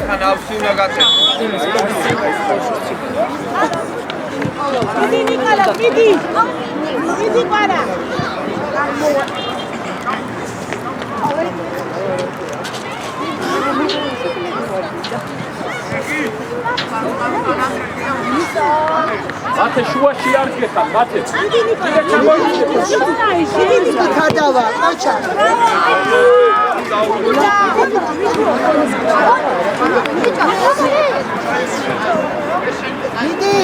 თან ავსი უნდა გაცეთ. მიდი ნიკოლა, მიდი. მიდი პარა. მათე შუაში არ გეხარ, მათე. მიდი გადავა, ყოჩა. მიდი.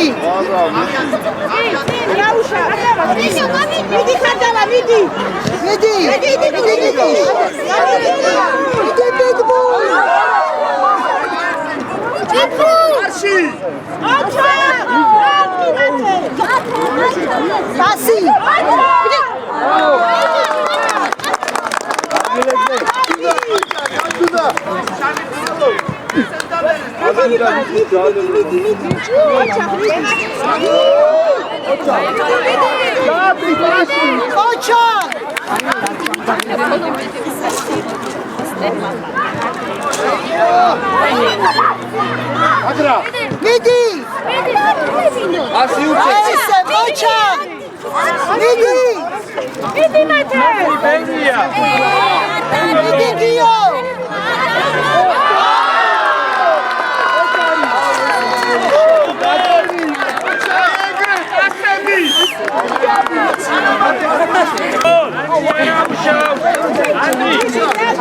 რაუშა, მიდი გადავა, მიდი. მიდი. მიდი. არში! აჩა! Sasi! Agra! Midi! Asi uçek. Koça! Midi! Midi mete! Bengia! Midi diyor!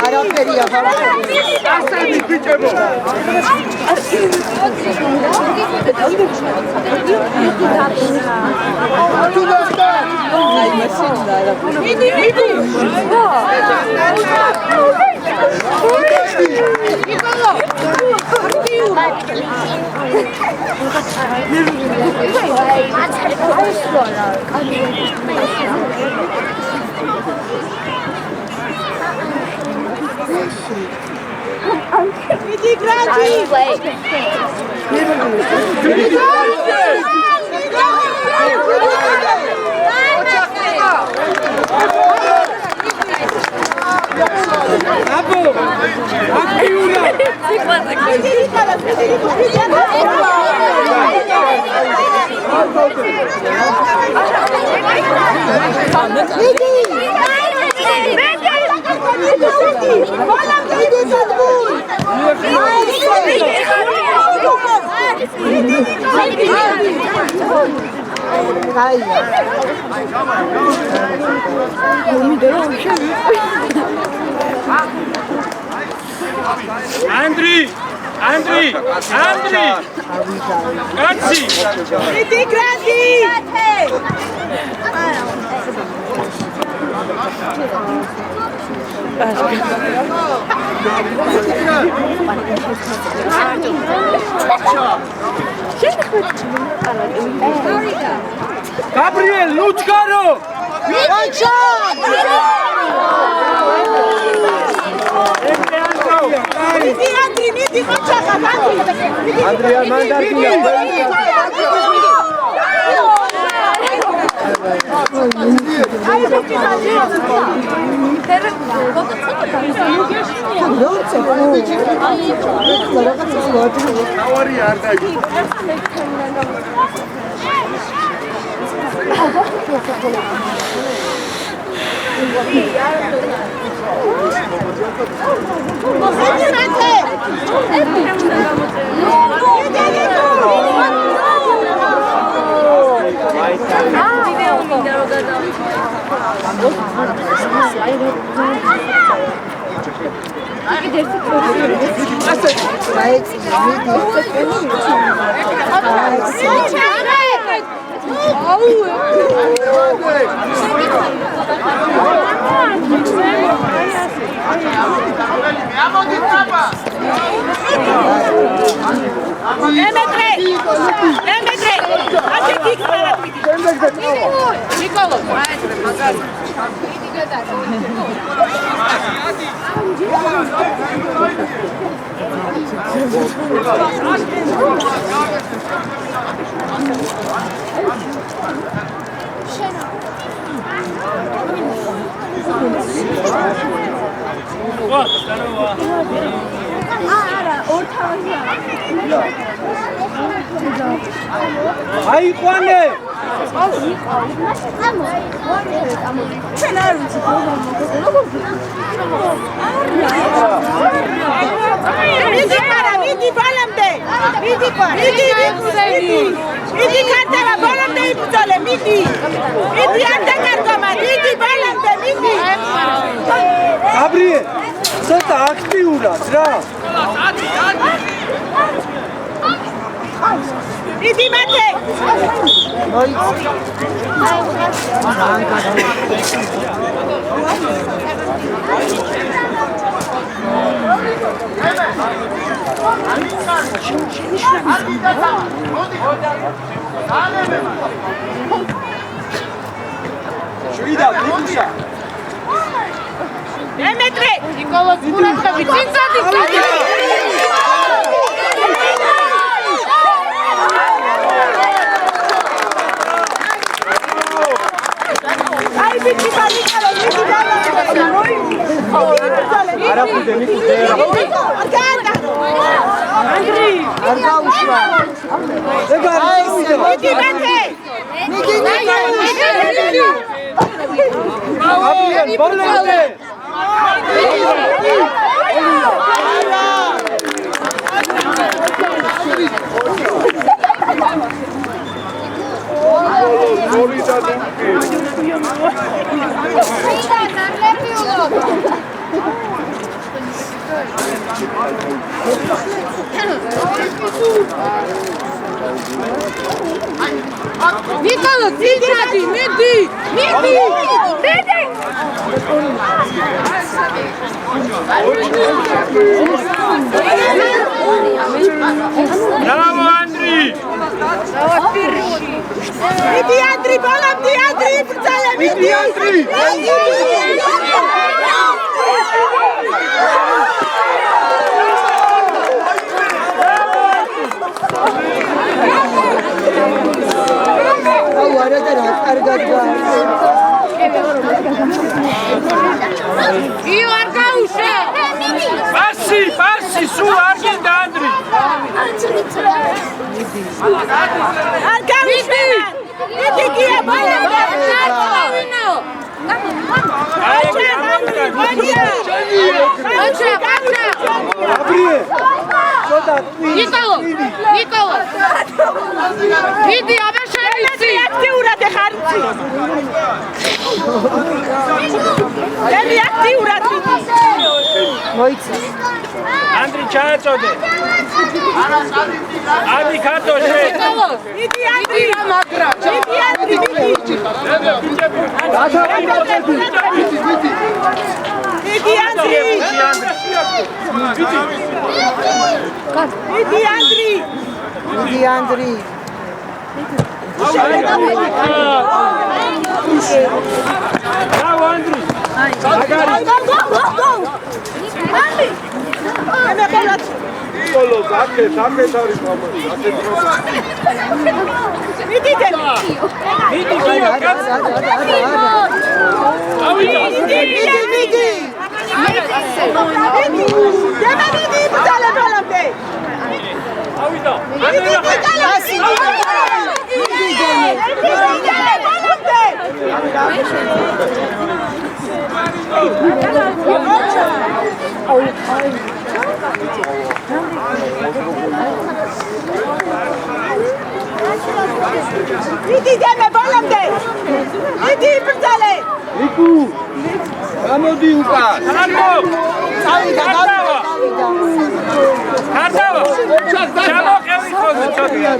Araperiya falan. Asani biçemo. Midi grandi! Andri! Grazie! Midi grandi! Gabriel, Luchkaro! Koça! Midi Andri, midi koça kadar. Andrea Mandarina. აიყვანე მიდი ბალამდე მიდი კარტევა ბალამდე იბრძოლე მიდი არ დაკარგომა მიდი ბალამდე მიდი გაბრიე ცოტა აქტიურად რა მიდი მათე შვიდა მიდუშა ემეტრე ნიკოლოზ ყურადღებით წინწადი აი ბიჭი ბალიკარო მიდი ბალამდე არა ფუდე მიკუდე ანდრი არ გაუშვა. ეგ არ გავიდა მიდი მათე მიდი გაბრიე ბოლომდე ნიკოლო ძიძადი მიდი ბრავო ანდრი მიდი ანდრი ბოლომდე ანდრი იბრძოლე მიდი ანდრი აუ არა და რა კარგად იო არ გაუშვა პასი სულ არ გინდა ანდრი არ გავიშვა მიდი გია ბოლომდე გაბრიე ცოტა ნიკოლო მიდი აბა შევიცი აქტიურად ეხარიცი ემი აქტიურად მოიცა ანდრი ჩააწოდე ანი ქართოშე ნიკოლო მიდი ანდრი რა მაგრა მიდი ანდრი მიდი მიდი ანდრი მიდი ანდრი მიდი ანდრი ბრავო ანდრი ნიკოლოზ აქეთ არის მამა მიდი მიდი გიო კაც მიდი მიდი ავიდა მიდი დემე ბოლომდე მიდი იბრძოლე ნიკუ გამოდი უკან წავიდა გარდავა ჩამოყევი ხოლმე ჩოთია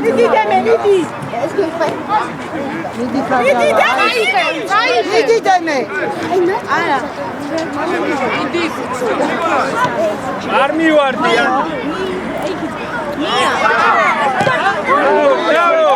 მიდი დემე მიდი მიდი მიდი ხარ დემე მიდი დემე არა არ მივარდი ანდრი ბრავო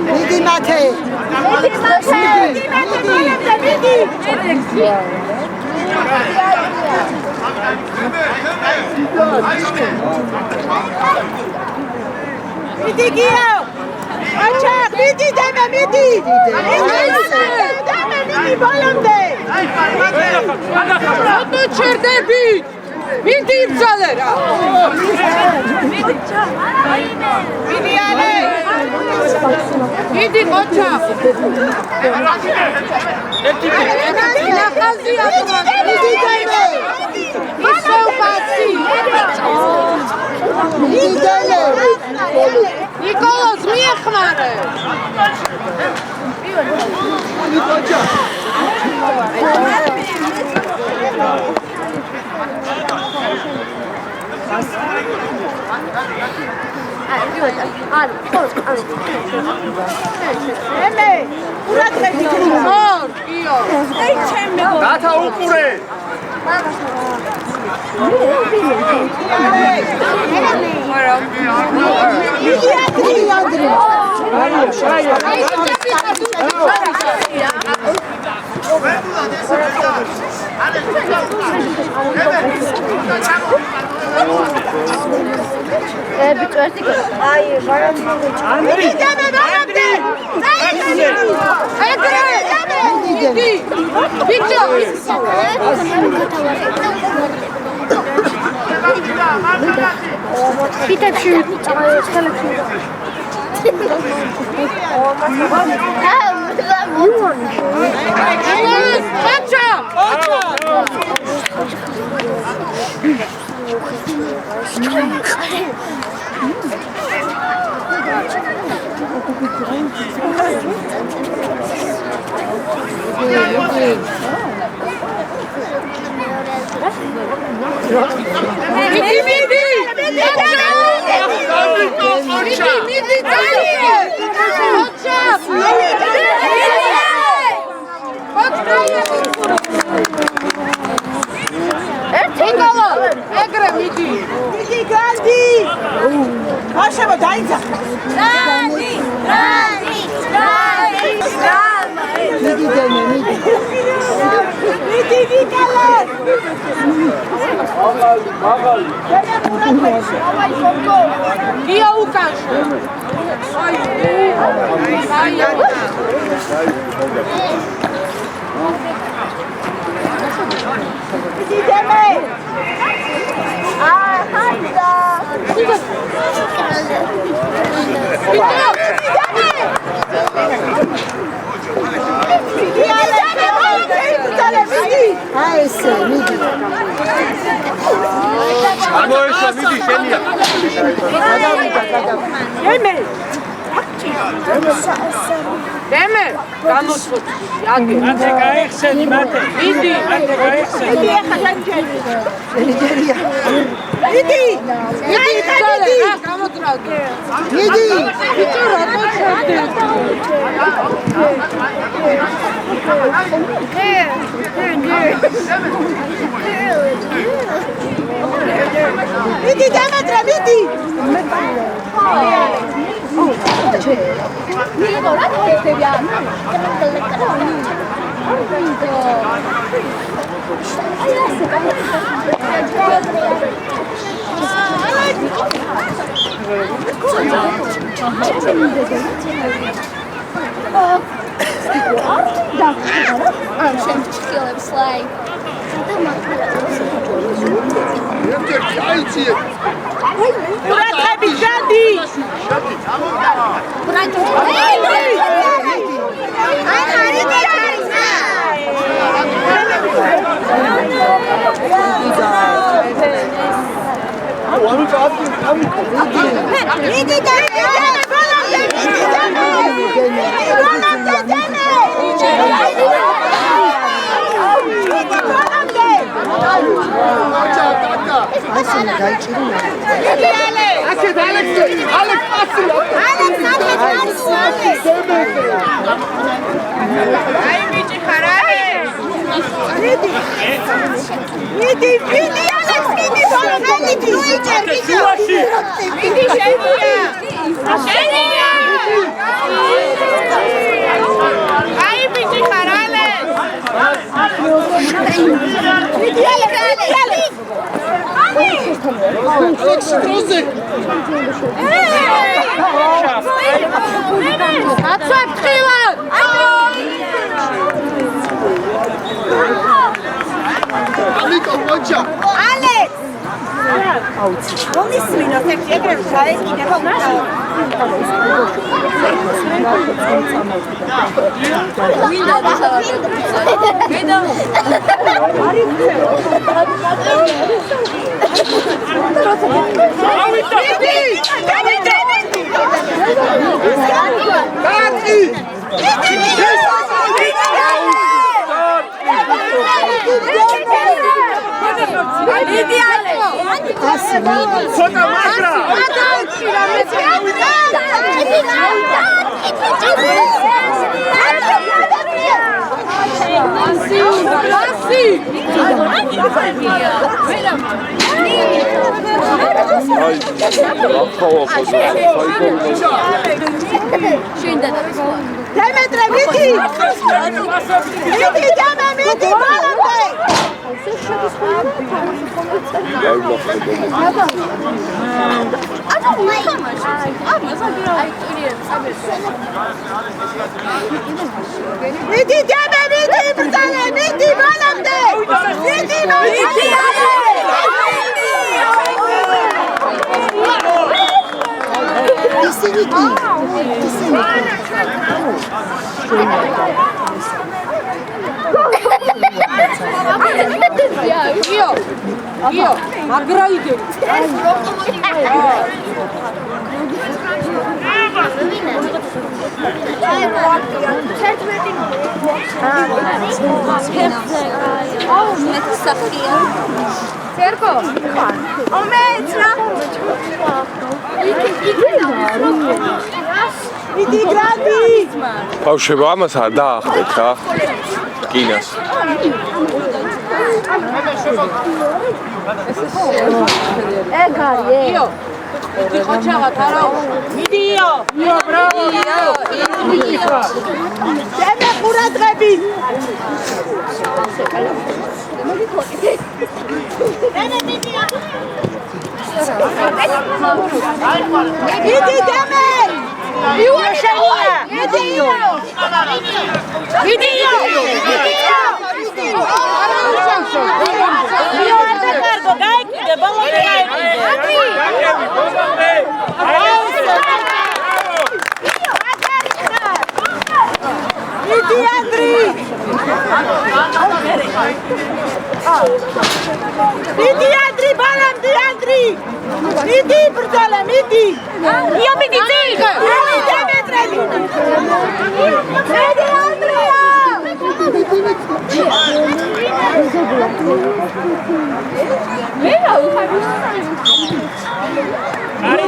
მიდი მათე მიდი გიო აჩა მიდი დემა მიდი მიდი ბოლომდე ოდო ჩერდები მიდი იბრძოლე რა მიდი ალე მიდი ყოჩა ნახაზია მიდი დემა ისევ ბაცი მიდი დემა ნიკოლოზ მიეხმარე ემე ურატები ორ გიო ეი ჩემი დათა უყურე მიდი ანდრე აშება დაიცა მიდი დემა მიდი ვიკალე გია უკანში მიდი დემე აი ესე მიდი ამოეშა მიდი შენია ემე დემე გამოცხოთ აგე მათე გაიხსენი მათე მიდი მიდი ახლა განჯერი ნიგერია მიდი მიდი იბრძოლე რა გამოდრავდი მიდი ბიჭო რატო ჩერდი მიდი დამატრა მიდი ურატები ჯადი ბავშვებო, ამას არ დაახდეთ რა. კინას. Io. Ti faceva taro. Io. Io, bravo. Deve pure trebi. Vidi deme. Io sceglia. Vidi io. Io ando cargo, dai, che bello che dai. Vidi Andri. Vidi Andri, balam di Andri. Vidi pertala, vidi. Io mi dico. Vidi Andri. Vidi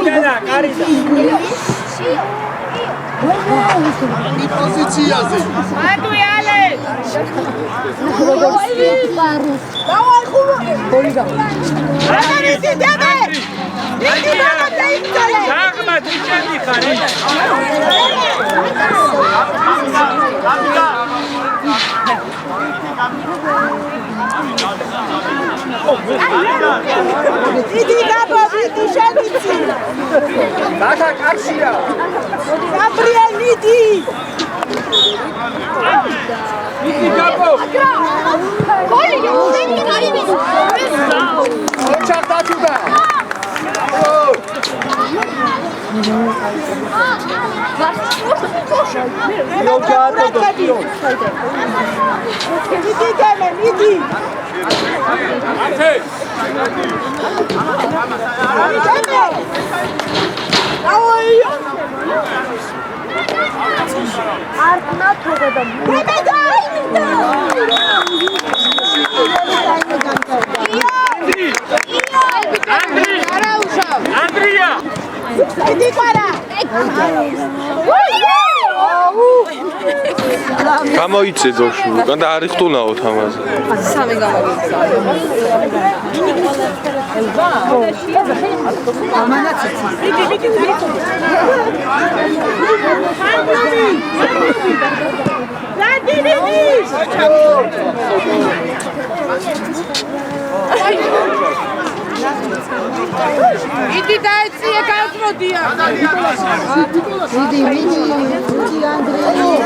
Andrea. Carida. Di pozițiază. Matu iale. Давай хуй. Vidi deme. Vidi balam de Andri. Ahmed, içendi Carida. Vidi Gabo, vidi Șeniți. Tata, Carcia. Gabriel, vidi. Vidi Gabo. Çarptı da. გამოიწე ძოშუ და არ იხტუნაოთ ამაზე. სამი გამოგიცა. Иди дайcie გაუწმოდია. მიდი ანდრეი.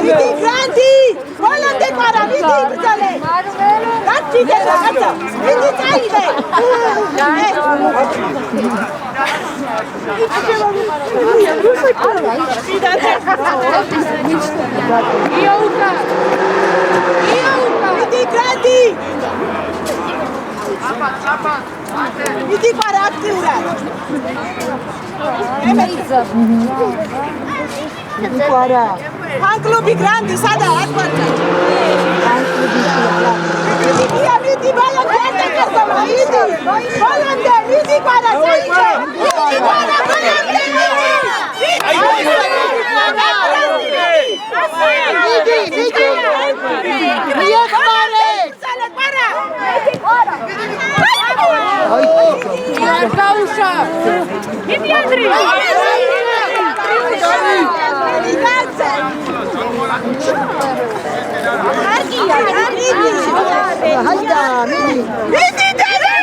Иди, Гранди! Вон де пара, иди, бრძოლე. Გაცი დედა, გაცა. იდი წაიდე. Иди, Гранди! Иди пара აქტიურად. მიდი ყარა. Fan-clubi Grandi, sada, atmarca. Иди, баланде, картама, иди. Баланде, иди, пара, წაიდე. Иди, пара, баланде, иди. მიეხმარე. წალე, პარა. გაუშა. იდი, ანდრი. ჰაიდა, მიდი. მიდი დედა.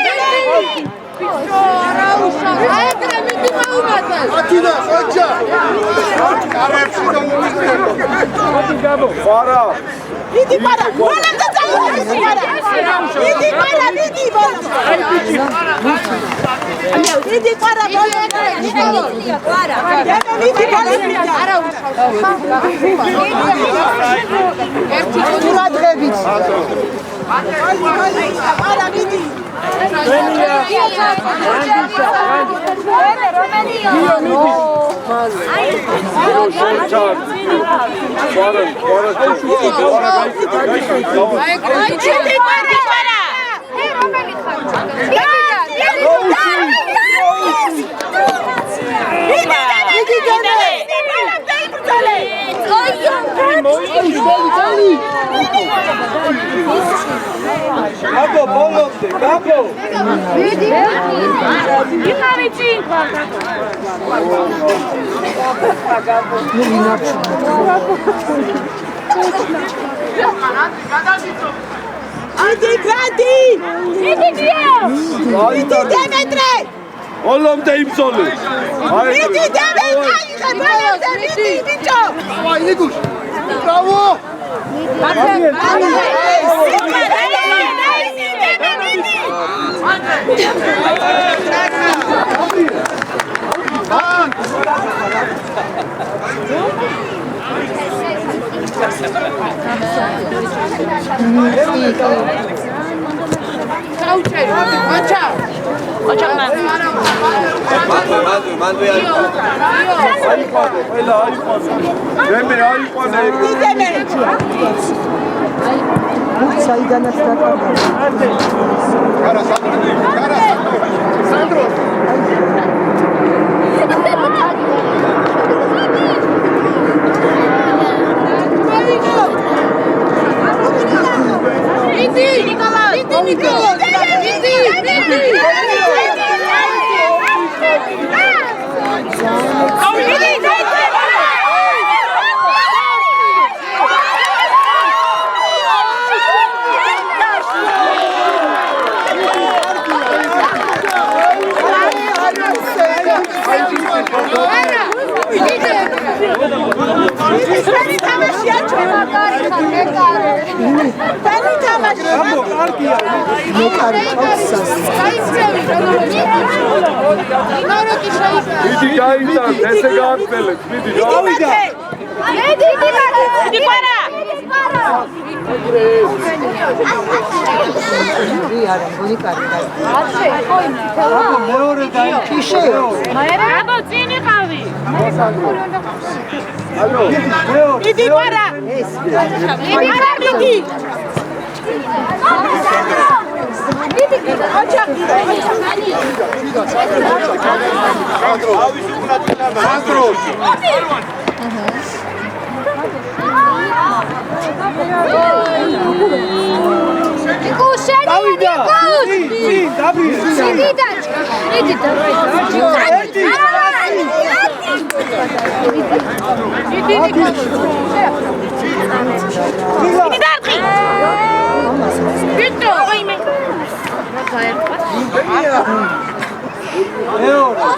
რაუშა, აეკრე მიდი მაუმატე. ათინა, ხოჭა. კარებში გამომიწევ. Fara. მიდი პარა. ბოლომდე წაიღე პარა. მიდი პარა, მიდი ბოლომდე. მიდი პარა ბოლომდე. მიდი ბოლომდე. ერთი ყურადღებით. პარა მიდი. Gabo, bolomde, Gabo. Иди, Гранди! Иди, Иди, Demetre! Bolomde imzoli. Иди, Demetre! Bolomde, иди, bicho! Давай, Нигуш. Браво! Mande, საიდანაც დაკარგა. სანდრო Დიდი გაიწან, ესე გააგრძელებს, დიდი გავიდა. დიდი პარა. არა, გონი კარი. მეორე ისე. აბა წინი ყავი. ალო, დიდი პარა. დიდი კარგი.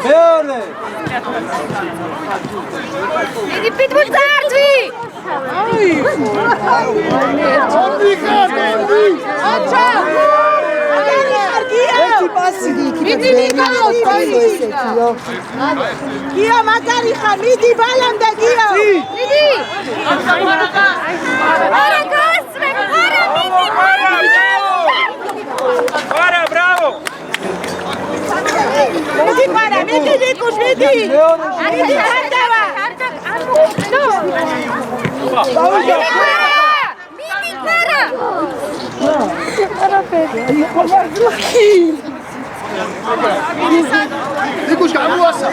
მეორე. დიდი პიტბულ წარწვი. გიო მაგარი ხარ, მიდი ბალამდე გიო. მიდი. არა გასმე, არა მიდი. არა, ბრავო. მიდი პარა, მიდი ლიკუშ, მიდი. მიდი ხარდავა. მიდი პარა. ნიკუშ გამოასა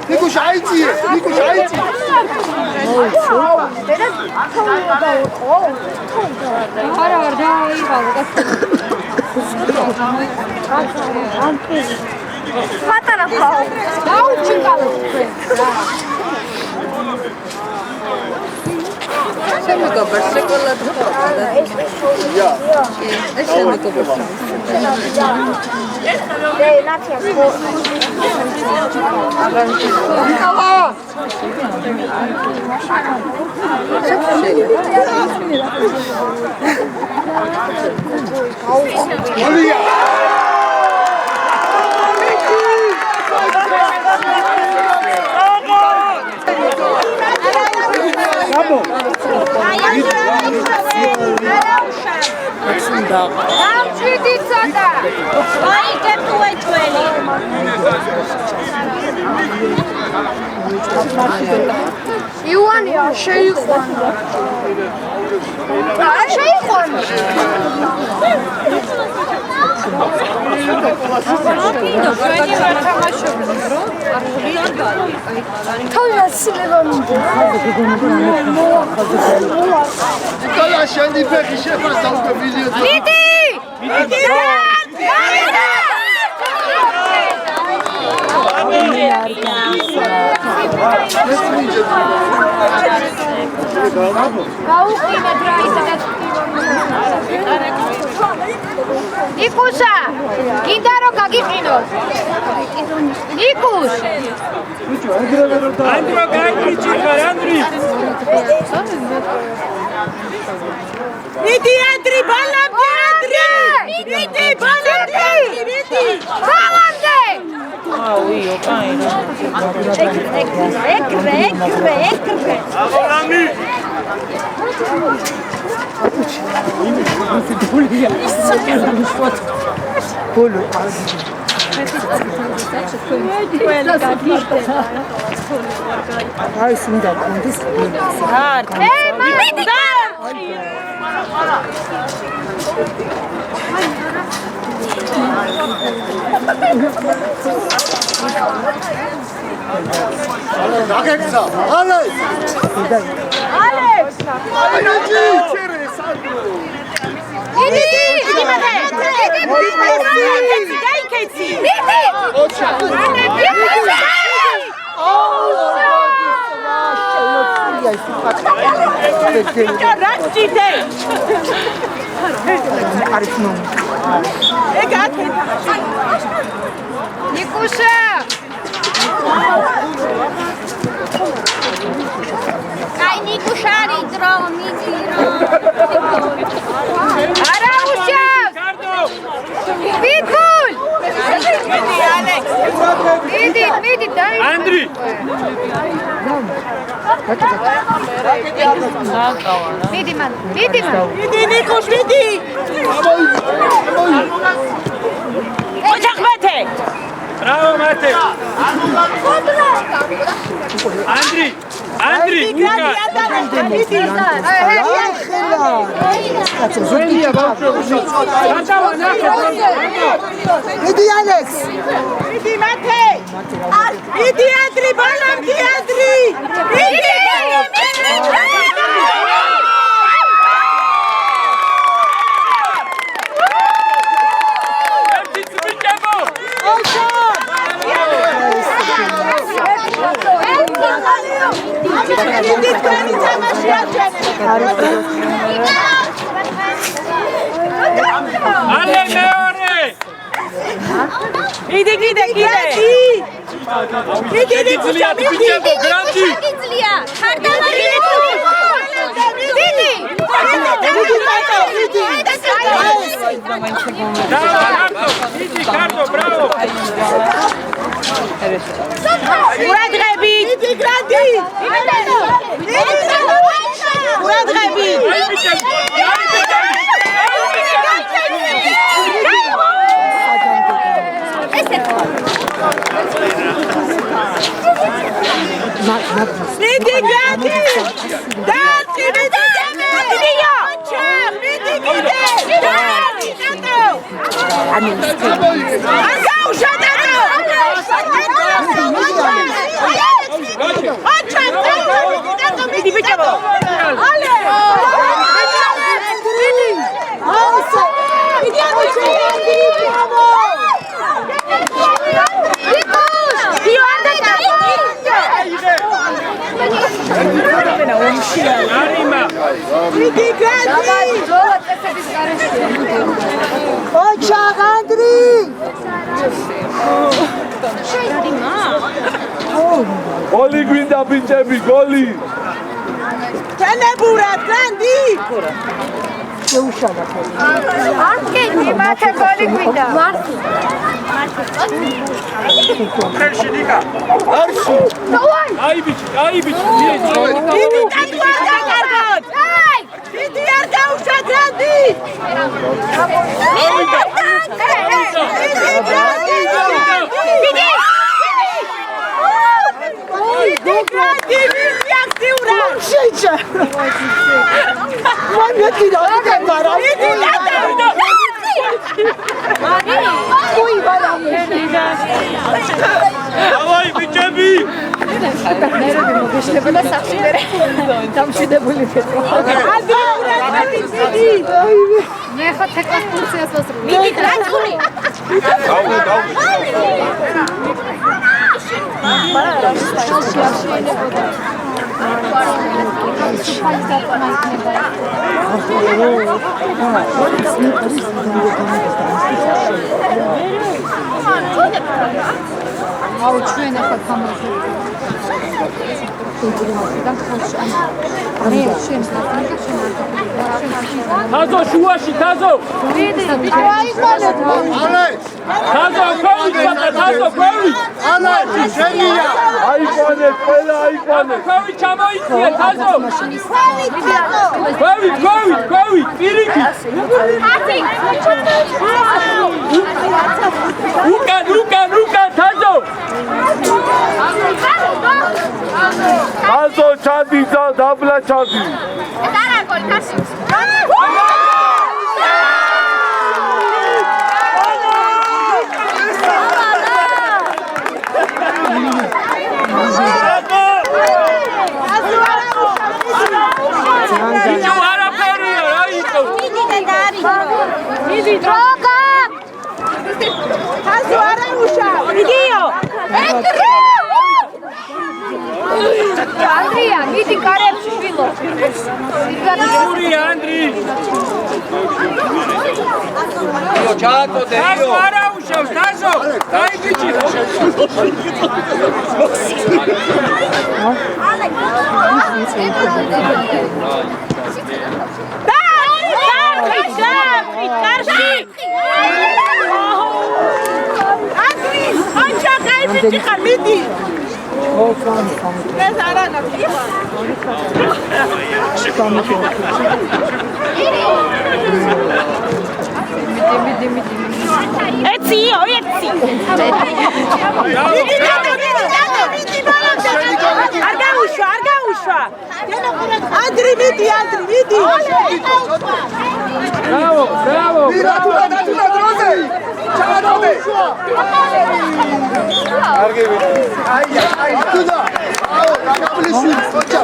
ნიკუშ აიწიე არა არ დაივალო პატარა ხარ. დაუჩინგალო შემეგობრს შეკოლად ხდება. ეს შემეგობრს. იუანია შეიყვანა. შეიყვანა. კალა შენდი ფეხი შეფასა უკვე ვიზიოზე მიდი! მიდი! გაუყინეთ რა ისედაც იკუშა გინდა რომ გაგიყინოს იკუშ ანდრო გაიჭი ხარ, ანდრი. მიდი ანდრი ბალამდე ანდრი მიდი ბალამდე მიდი ბალამდე აუიო კაინა ეკრე აბოლამი. ბოლო აი სინდა კონდის მიდი დაგექცა. ალექ. ალექს. Nikuša! Kaj Nikušari dromi Araušak! Pitbull! Vidi, daj! Andri! Vidi man! Vidi, Nikuš, vidi! Očak mete! Bravo, Mate! Andri, Luka! Vidi Alex. Vidi, Mate! Vidi, Andri, balam ti, Andri! Vidi! Ale meore! Vidi, vidi! Vidi, Nikuša, vidi! Grandi! Cardo, bravo! Murat Rebit! Vidi, Grandi! Murat Rebit! Vidi, Grandi! Dati, vidi, Očak Andri. Goli gwinda bicebi, goli! Murat Grandi! შეუშალა Anke, imate goli gwida. Ai bici! Vidi, tatuaža kargot! Vidi, ar gauša Grandi! Vidi, Grandi! Grandi, vidi, aktiura! შეიჭა მან მეტყიდა აკეთარა Vidi, tatuaža! უი ბალა Davai, bicebi! მოგეშლებოდა სახში დამშვიდებული მე ხო თეკლას ფუნქციას ვასრულებ. Vidi, tatuaža! აუ ჩვენ ახლა გამოვიდეთ. Tazo, შუაში, Tazo! ალექ. Tazo, კვევით, Tazo, კვევით! ალექ, შენია. აიყვანე, ყველა აიყვანე! კვევით ჩამოიწია, Tazo! კვევით, პირიქით! უკან, Tazo! თაზო ჩადი დაბლა ჩადი ეს არა გოლი კარში მიდი დროგა ხაზო არა უშა მიდიო ანდრია მიდი კარებში შვილო ური ანდრი იო ჩაატოდე იო არა უშავს თაზო დაიგიჩი კარში ანდრი ანჩა გაიბიჭი ხარ მიდი ეს არა ნახია ეციო ეცი მიდი არ გაუშვა ანდრი მიდი Bravo! დათუნა დროზე ჩაადოდე აი დათუნა აუ გაგაბლისი ხოჭა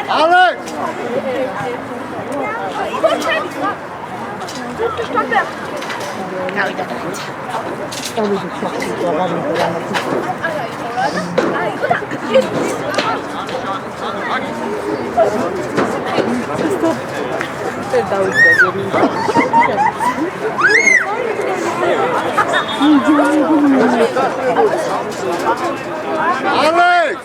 Alex! Alex!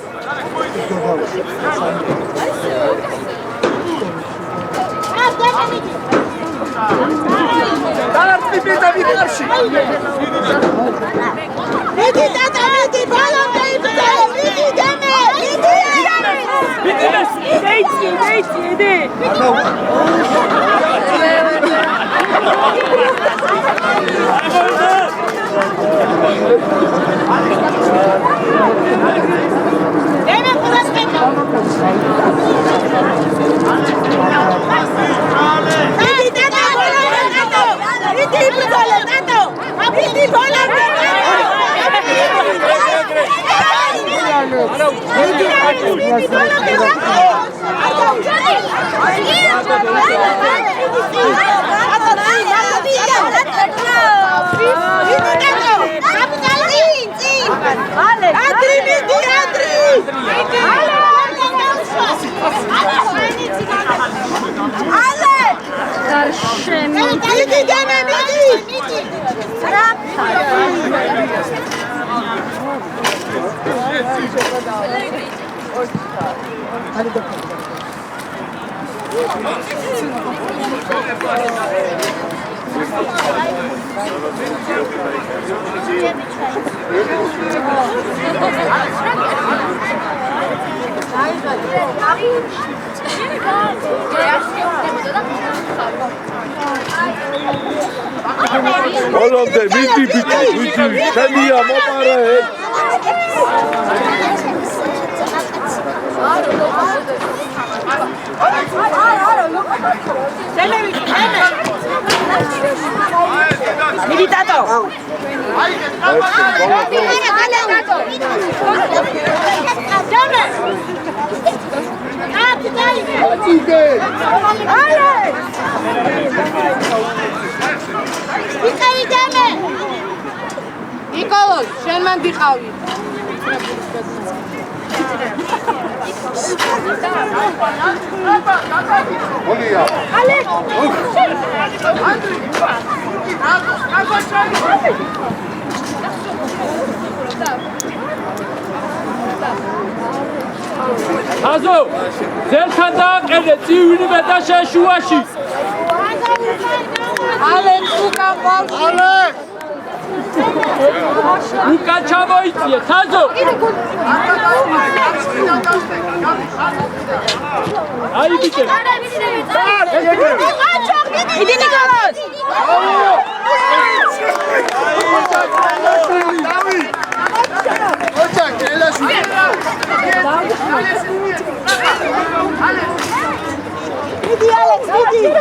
Darti pita vidarshi. მიდი დატა მიდი ბალონი იბრძოლე მიდი დემე მიდი მეიცი დემე ხურასკეტო მიდი დატა ბალონი დატო მიდი იბრძოლე დატო მიდი ბალონი Olomde vidi Kenya mopara Militato. Nikolos, შენ მან დიყავი. Olha. Alex. Azo, ձեր քանդակ էլ է ծիվինի մետաշե շուաշի. ალექს უკან ყავს. ალექს! უკა ჩამოიწია, თაზო. აი ბიჭე. იდი ნიკოლოზ. ოჩაკ, ელაში. იდი ალექს, იდი.